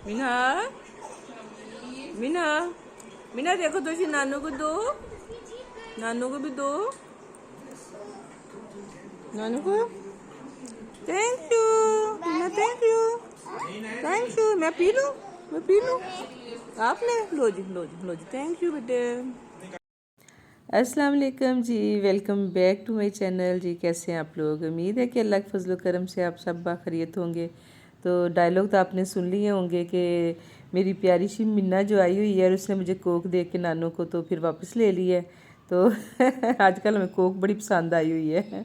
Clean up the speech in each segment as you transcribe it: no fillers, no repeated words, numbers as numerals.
मीना मीना मीना देखो तो इसी नानू को दो, नानू को भी दो, नानू को। Thank you Meena, thank you, thank you. मैं पी लूँ, मैं पी लूँ। आपने लो जी, लो जी, लो जी। थैंक यू बेटे। अस्सलाम वालेकुम जी, welcome back to my channel जी। कैसे हैं आप लोग? उम्मीद है कि अल्लाह के फजल करम से आप सब बाखैरियत होंगे। तो डायलॉग तो आपने सुन लिए होंगे कि मेरी प्यारी सी मिन्ना जो आई हुई है और उसने मुझे कोक दे के नानू को तो फिर वापस ले ली है। तो आजकल हमें कोक बड़ी पसंद आई हुई है।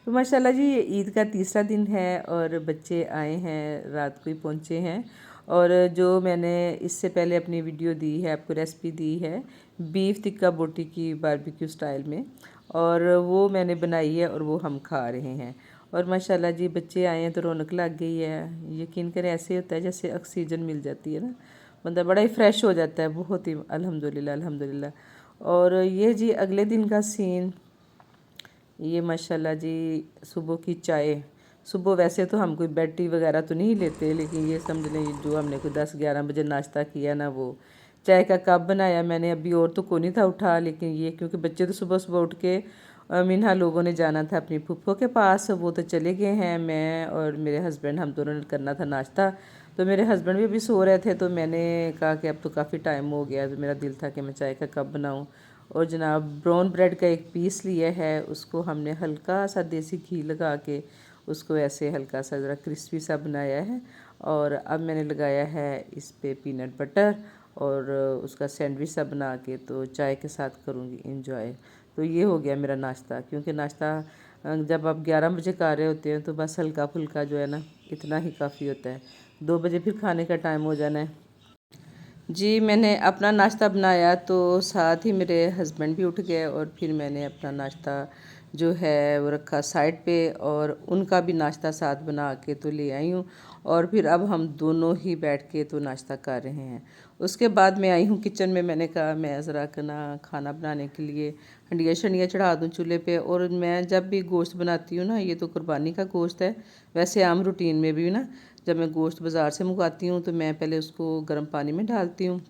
तो माशाल्लाह जी, ईद का तीसरा दिन है और बच्चे आए हैं, रात को ही पहुँचे हैं। और जो मैंने इससे पहले अपनी वीडियो दी है, आपको रेसिपी दी है बीफ टिक्का बोटी की बारबेक्यू स्टाइल में, और वो मैंने बनाई है और वो हम खा रहे हैं। और माशाल्लाह जी, बच्चे आए हैं तो रौनक लग गई है। यकीन करें, ऐसे होता है जैसे ऑक्सीजन मिल जाती है ना, बंदा बड़ा ही फ्रेश हो जाता है, बहुत ही अल्हम्दुलिल्लाह अल्हम्दुलिल्लाह। और ये जी अगले दिन का सीन, ये माशाल्लाह जी सुबह की चाय। सुबह वैसे तो हम कोई बेड टी वगैरह तो नहीं लेते, लेकिन ये समझ लें जो हमने कोई 10-11 बजे नाश्ता किया ना, वो चाय का कप बनाया मैंने। अभी और तो कोई नहीं था उठा, लेकिन ये क्योंकि बच्चे तो सुबह सुबह उठ के मिन्हा लोगों ने जाना था अपनी फूफो के पास, वो तो चले गए हैं। मैं और मेरे हस्बैंड, हम दोनों ने करना था नाश्ता। तो मेरे हस्बैंड भी अभी सो रहे थे, तो मैंने कहा कि अब तो काफ़ी टाइम हो गया, तो मेरा दिल था कि मैं चाय का कप बनाऊँ। और जनाब ब्राउन ब्रेड का एक पीस लिया है, उसको हमने हल्का सा देसी घी लगा के उसको ऐसे हल्का सा ज़रा क्रिस्पी सा बनाया है। और अब मैंने लगाया है इस पे पीनट बटर और उसका सैंडविच सा बना के तो चाय के साथ करूँगी इंजॉय। तो ये हो गया मेरा नाश्ता, क्योंकि नाश्ता जब आप 11 बजे खा रहे होते हैं तो बस हल्का फुल्का जो है ना, इतना ही काफ़ी होता है। 2 बजे फिर खाने का टाइम हो जाना है जी। मैंने अपना नाश्ता बनाया तो साथ ही मेरे हस्बैंड भी उठ गए, और फिर मैंने अपना नाश्ता जो है वो रखा साइड पे, और उनका भी नाश्ता साथ बना के तो ले आई हूँ। और फिर अब हम दोनों ही बैठ के तो नाश्ता कर रहे हैं। उसके बाद मैं आई हूँ किचन में। मैंने कहा मैं ज़रा खाना बनाने के लिए हंडिया शंडिया चढ़ा दूँ चूल्हे पे। और मैं जब भी गोश्त बनाती हूँ ना, ये तो कुर्बानी का गोश्त है, वैसे आम रूटीन में भी ना जब मैं गोश्त बाज़ार से मंगवाती हूँ तो मैं पहले उसको गर्म पानी में डालती हूँ,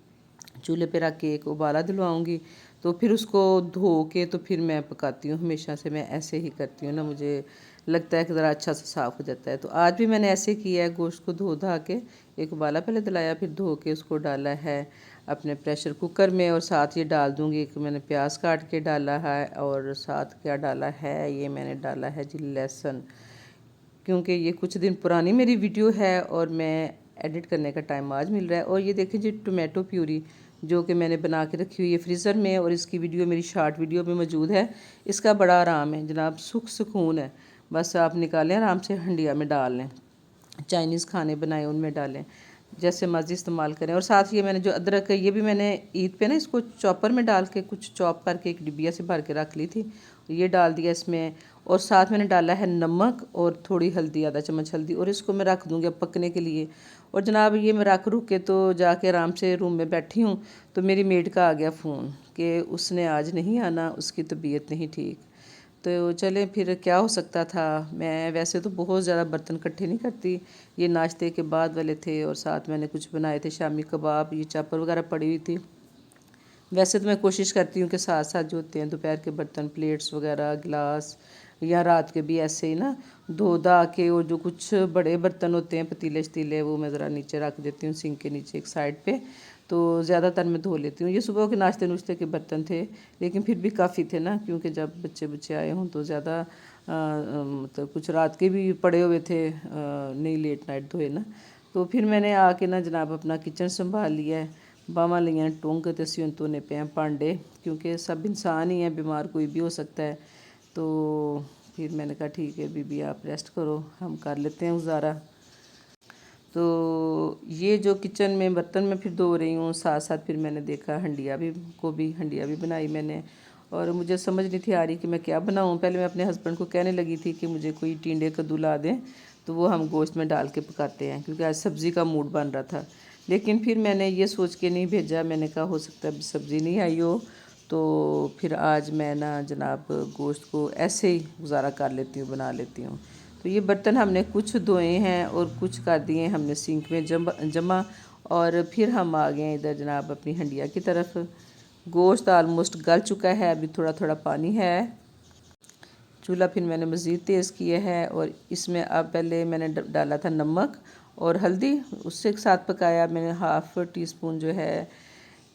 चूल्हे पे रख के एक उबाला दिलवाऊँगी, तो फिर उसको धो के तो फिर मैं पकाती हूँ। हमेशा से मैं ऐसे ही करती हूँ ना, मुझे लगता है कि ज़रा अच्छा सा साफ़ हो जाता है। तो आज भी मैंने ऐसे किया है, गोश्त को धो धा के एक उबाला पहले दिलाया, फिर धो के उसको डाला है अपने प्रेशर कुकर में। और साथ ये डाल दूँगी, एक मैंने प्याज काट के डाला है, और साथ क्या डाला है, ये मैंने डाला है जी लहसुन, क्योंकि ये कुछ दिन पुरानी मेरी वीडियो है और मैं एडिट करने का टाइम आज मिल रहा है। और ये देखें जी टोमेटो प्यूरी जो कि मैंने बना के रखी हुई है फ्रीज़र में, और इसकी वीडियो मेरी शॉर्ट वीडियो में मौजूद है। इसका बड़ा आराम है जनाब, सुकून है। बस आप निकालें आराम से, हंडिया में डाल लें, चाइनीज़ खाने बनाए उनमें डालें, जैसे मर्ज़ी इस्तेमाल करें। और साथ ये मैंने जो अदरक है, ये भी मैंने ईद पे ना इसको चॉपर में डाल के कुछ चॉप करके एक डिबिया से भर के रख ली थी, ये डाल दिया इसमें। और साथ मैंने डाला है नमक और थोड़ी हल्दी, आधा चम्मच हल्दी, और इसको मैं रख दूँगी अब पकने के लिए। और जनाब ये मैं रख रुक के तो जाके आराम से रूम में बैठी हूँ, तो मेरी मेड का आ गया फ़ोन कि उसने आज नहीं आना, उसकी तबीयत नहीं ठीक। तो चलें फिर, क्या हो सकता था। मैं वैसे तो बहुत ज़्यादा बर्तन इकट्ठे नहीं करती, ये नाश्ते के बाद वाले थे, और साथ मैंने कुछ बनाए थे शामी कबाब, ये चापर वगैरह पड़ी हुई थी। वैसे तो मैं कोशिश करती हूँ कि साथ साथ जो होते हैं दोपहर के बर्तन, प्लेट्स वगैरह, गिलास, या रात के भी ऐसे ही ना धो धा के, और जो कुछ बड़े बर्तन होते हैं पतीले शतीले, वो मैं ज़रा नीचे रख देती हूँ सिंक के नीचे एक साइड पे, तो ज़्यादातर मैं धो लेती हूँ। ये सुबह के नाश्ते नुश्ते के बर्तन थे, लेकिन फिर भी काफ़ी थे ना, क्योंकि जब बच्चे बच्चे आए हों तो ज़्यादा मतलब कुछ रात के भी पड़े हुए थे, नहीं लेट नाइट धोए ना। तो फिर मैंने आके ना जनाब अपना किचन संभाल लिया है, बावां लियां टोंग ते असीं हुण धोने पे हैं भांडे, क्योंकि सब इंसान ही हैं, बीमार कोई भी हो सकता है। तो फिर मैंने कहा ठीक है बीबी आप रेस्ट करो, हम कर लेते हैं गुजारा। तो ये जो किचन में बर्तन मैं फिर धो रही हूँ, साथ साथ फिर मैंने देखा हंडिया भी बनाई मैंने। और मुझे समझ नहीं थी आ रही कि मैं क्या बनाऊँ। पहले मैं अपने हस्बैंड को कहने लगी थी कि मुझे कोई टिंडे कद्दू ला दें, तो वो हम गोश्त में डाल के पकाते हैं, क्योंकि आज सब्ज़ी का मूड बन रहा था। लेकिन फिर मैंने ये सोच के नहीं भेजा, मैंने कहा हो सकता है सब्ज़ी नहीं आई हो, तो फिर आज मैं ना जनाब गोश्त को ऐसे ही गुजारा कर लेती हूँ, बना लेती हूँ। तो ये बर्तन हमने कुछ धोए हैं और कुछ कर दिए हमने सिंक में जमा। और फिर हम आ गए इधर जनाब अपनी हंडिया की तरफ। गोश्त आलमोस्ट गल चुका है, अभी थोड़ा थोड़ा पानी है। चूल्हा फिर मैंने मज़ीद तेज़ किया है और इसमें अब पहले मैंने डाला था नमक और हल्दी, उससे साथ पकाया। मैंने हाफ़ टी स्पून जो है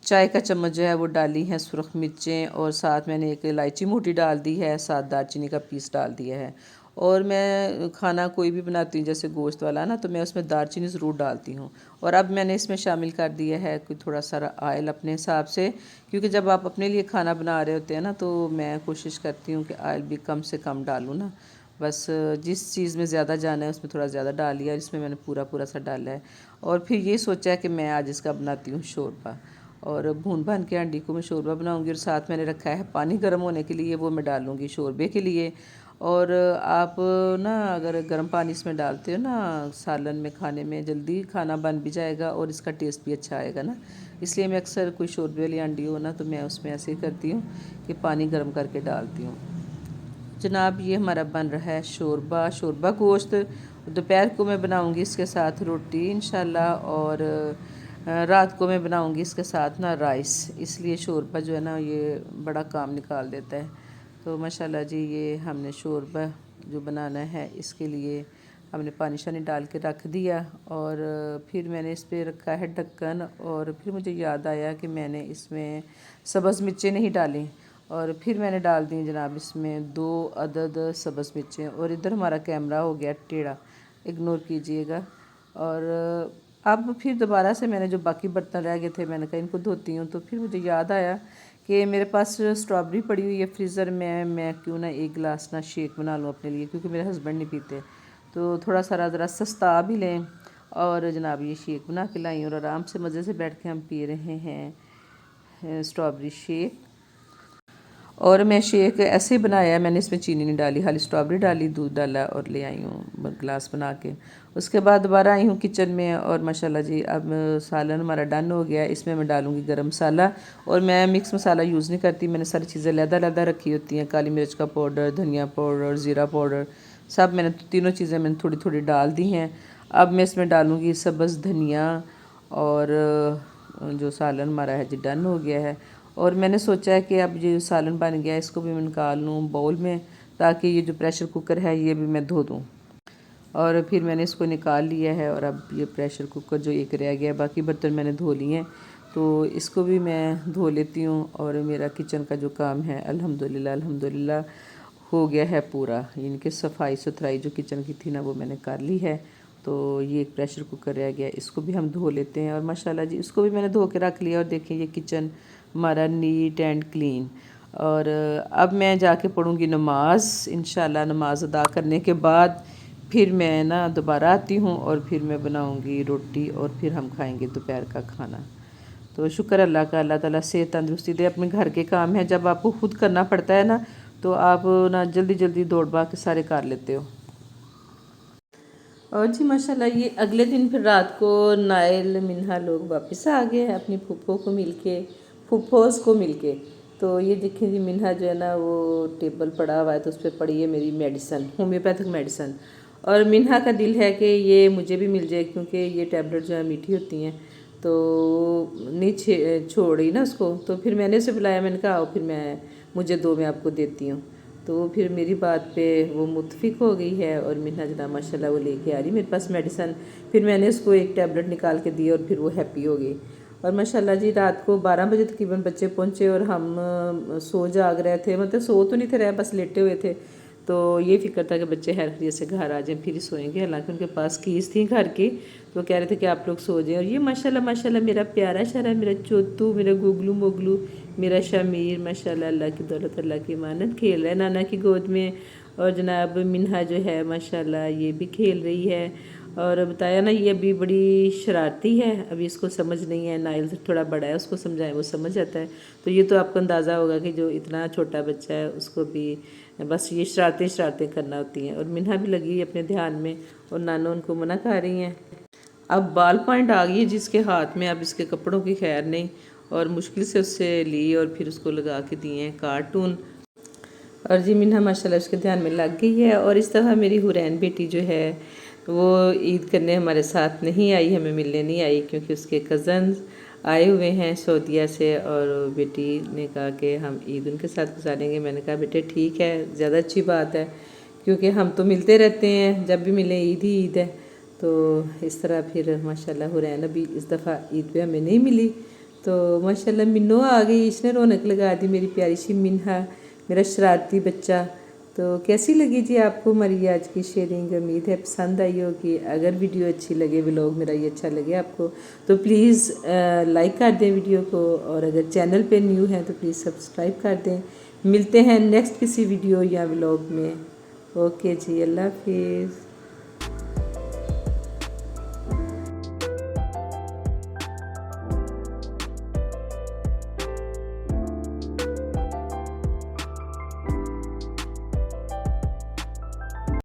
चाय का चम्मच जो है वो डाली है सुरख मिर्चें, और साथ मैंने एक इलायची मोटी डाल दी है, साथ दालचीनी का पीस डाल दिया है। और मैं खाना कोई भी बनाती हूँ जैसे गोश्त वाला ना, तो मैं उसमें दालचीनी ज़रूर डालती हूँ। और अब मैंने इसमें शामिल कर दिया है कोई थोड़ा सारा आयल अपने हिसाब से, क्योंकि जब आप अपने लिए खाना बना रहे होते हैं ना, तो मैं कोशिश करती हूँ कि आयल भी कम से कम डालूँ ना। बस जिस चीज़ में ज़्यादा जाना है उसमें थोड़ा ज़्यादा डाल लिया, इसमें मैंने पूरा पूरा सा डाला है। और फिर ये सोचा है कि मैं आज इसका बनाती हूँ शोरबा, और भून भान के अंडी को मैं शोरबा बनाऊंगी। और साथ मैंने रखा है पानी गर्म होने के लिए, वो मैं डालूंगी शोरबे के लिए। और आप ना अगर गर्म पानी इसमें डालते हो ना सालन में, खाने में जल्दी खाना बन भी जाएगा और इसका टेस्ट भी अच्छा आएगा ना। इसलिए मैं अक्सर कोई शोरबे वाली अंडी हो ना, तो मैं उसमें ऐसे ही करती हूँ कि पानी गर्म करके डालती हूँ। जनाब ये हमारा बन रहा है शोरबा गोश्त। दोपहर को मैं बनाऊंगी इसके साथ रोटी इंशाल्लाह, और रात को मैं बनाऊंगी इसके साथ ना राइस। इसलिए शोरबा जो है ना ये बड़ा काम निकाल देता है। तो माशाल्लाह जी ये हमने शोरबा जो बनाना है इसके लिए हमने पानी शानी डाल के रख दिया, और फिर मैंने इस पर रखा है ढक्कन। और फिर मुझे याद आया कि मैंने इसमें सब्ज़ मिर्चें नहीं डाली, और फिर मैंने डाल दी जनाब इसमें 2 अदद सब्ज़ मिर्चें। और इधर हमारा कैमरा हो गया टेढ़ा, इग्नोर कीजिएगा। और अब फिर दोबारा से मैंने जो बाकी बर्तन रह गए थे, मैंने कहा इनको धोती हूँ। तो फिर मुझे याद आया कि मेरे पास स्ट्रॉबेरी पड़ी हुई है फ्रीज़र में, मैं क्यों ना एक गिलास ना शेक बना लूँ अपने लिए, क्योंकि मेरे हस्बैंड नहीं पीते। तो थोड़ा सारा ज़रा सस्ता भी लें, और जनाब ये शेक बना के लाई, और आराम से मज़े से बैठ के हम पी रहे हैं स्ट्रॉबेरी शेक। और मैं शेक ऐसे ही बनाया है, मैंने इसमें चीनी नहीं डाली, खाली स्ट्रॉबेरी डाली, दूध डाला और ले आई हूँ गिलास बना के। उसके बाद दोबारा आई हूँ किचन में, और माशाल्लाह जी अब सालन हमारा डन हो गया। इसमें मैं डालूँगी गरम मसाला, और मैं मिक्स मसाला यूज़ नहीं करती, मैंने सारी चीज़ें लहदा रखी होती हैं। काली मिर्च का पाउडर, धनिया पाउडर, ज़ीरा पाउडर, सब मैंने तीनों चीज़ें मैंने थोड़ी थोड़ी डाल दी हैं। अब मैं इसमें डालूँगी सब्ज़ धनिया, और जो सालन हमारा है जी डन हो गया है। और मैंने सोचा है कि अब ये सालन बन गया है, इसको भी मैं निकाल लूँ बाउल में, ताकि ये जो प्रेशर कुकर है ये भी मैं धो दूँ। और फिर मैंने इसको निकाल लिया है, और अब ये प्रेशर कुकर जो एक रह गया है, बाकी बर्तन मैंने धो लिए हैं, तो इसको भी मैं धो लेती हूँ। और मेरा किचन का जो काम है अल्हम्दुलिल्लाह हो गया है पूरा, इनकी सफाई सुथराई जो किचन की थी ना वो मैंने कर ली है। तो ये एक प्रेशर कुकर रह गया, इसको भी हम धो लेते हैं। और माशाल्लाह जी इसको भी मैंने धो के रख लिया, और देखिए ये किचन हमारा नीट एंड क्लीन। और अब मैं जाके पढ़ूँगी नमाज़ इंशाल्लाह। नमाज़ अदा करने के बाद फिर मैं ना दोबारा आती हूँ, और फिर मैं बनाऊँगी रोटी, और फिर हम खाएँगे दोपहर का खाना। तो शुक्र अल्लाह का, अल्लाह ताला सेहत तंदुरुस्ती दे। अपने घर के काम है जब आपको खुद करना पड़ता है ना, तो आप ना जल्दी जल्दी दौड़ भाग के सारे कर लेते हो। और जी माशाल्लाह ये अगले दिन फिर रात को नाइल मिन्हा लोग वापस आ गए हैं अपनी फूफो को मिलके, फूफोस को मिलके। तो ये देखें जी मिन्हा जो है ना वो टेबल पड़ा हुआ है, तो उस पर पड़ी है मेरी मेडिसन, होम्योपैथिक मेडिसन। और मिन्हा का दिल है कि ये मुझे भी मिल जाए, क्योंकि ये टैबलेट जो है मीठी होती हैं, तो नहीं छोड़ रही ना उसको। तो फिर मैंने उसे बुलाया, मैंने कहा आओ फिर मुझे दो, मैं आपको देती हूँ। तो फिर मेरी बात पे वो मुतफिक हो गई है, और मिन्हा जना माशाल्लाह वो लेके आ रही मेरे पास मेडिसन। फिर मैंने उसको एक टैबलेट निकाल के दी, और फिर वो हैप्पी हो गई। और माशाल्लाह जी रात को 12 बजे तकरीबन बच्चे पहुँचे, और हम सो जाग रहे थे, मतलब सो तो नहीं थे रहे, बस लेटे हुए थे। तो ये फिक्र था कि बच्चे खैरियत से घर आ जाएं फिर ही सोएंगे। हालांकि उनके पास कीज़ थी घर की, तो कह रहे थे कि आप लोग सो जाएं। और ये माशाल्लाह मेरा प्यारा शरा, मेरा चोतू, मेरा गुगलू मोगलू, मेरा शमीर माशाल्लाह अल्लाह की दौलत, अल्लाह की मानत खेल रहा है नाना की गोद में। और जनाब मिन्हा जो है माशाल्लाह ये भी खेल रही है। और बताया ना ये अभी बड़ी शरारती है, अभी इसको समझ नहीं है। नाइल से थोड़ा बड़ा है, उसको समझाएं वो समझ जाता है। तो ये तो आपको अंदाज़ा होगा कि जो इतना छोटा बच्चा है उसको भी बस ये शरारतें करना होती हैं। और मिन्हा भी लगी अपने ध्यान में, और नानो उनको मना कर रही हैं। अब बाल पॉइंट आ गई है जिसके हाथ में, अब इसके कपड़ों की खैर नहीं, और मुश्किल से उससे ली और फिर उसको लगा के दिए हैं कार्टून। और जी मिन्हा माशाल्लाह उसके ध्यान में लग गई है। और इस तरह मेरी हुरैन बेटी जो है वो ईद करने हमारे साथ नहीं आई, हमें मिलने नहीं आई, क्योंकि उसके कज़न्स आए हुए हैं सऊदीया से और बेटी ने कहा कि हम ईद उनके साथ गुजारेंगे। मैंने कहा बेटे ठीक है, ज़्यादा अच्छी बात है, क्योंकि हम तो मिलते रहते हैं, जब भी मिलें ईद ही ईद है। तो इस तरह फिर माशाल्लाह हुरैन अभी इस दफ़ा ईद पे हमें नहीं मिली, तो माशाल्लाह मिन्नो आ गई, इसने रौनक लगा दी, मेरी प्यारी सी मिन्हा, मेरा शरारती बच्चा। तो कैसी लगी जी आपको हमारी आज की शेयरिंग? उम्मीद है पसंद आई होगी। अगर वीडियो अच्छी लगे, व्लॉग मेरा ये अच्छा लगे आपको, तो प्लीज़ लाइक कर दें वीडियो को, और अगर चैनल पे न्यू हैं तो प्लीज़ सब्सक्राइब कर दें। मिलते हैं नेक्स्ट किसी वीडियो या व्लॉग में। ओके जी, अल्लाह हाफिज़।